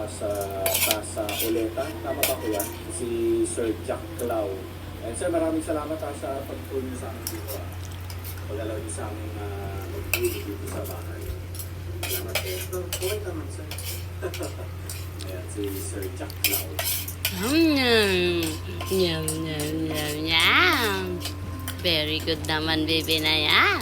sa Oleta. Tama ba kuya? Si Sir Jack Clau. And sir, maraming salamat sa pagtulong sa amin dito. Pag-alaw niyo sa aming mag-uwi dito sa bahay. Salamat sir. Okay naman sir. Ayan, si Sir Jack Clau. Yum, yum, yum, yum, yum. Very good naman, baby na yan.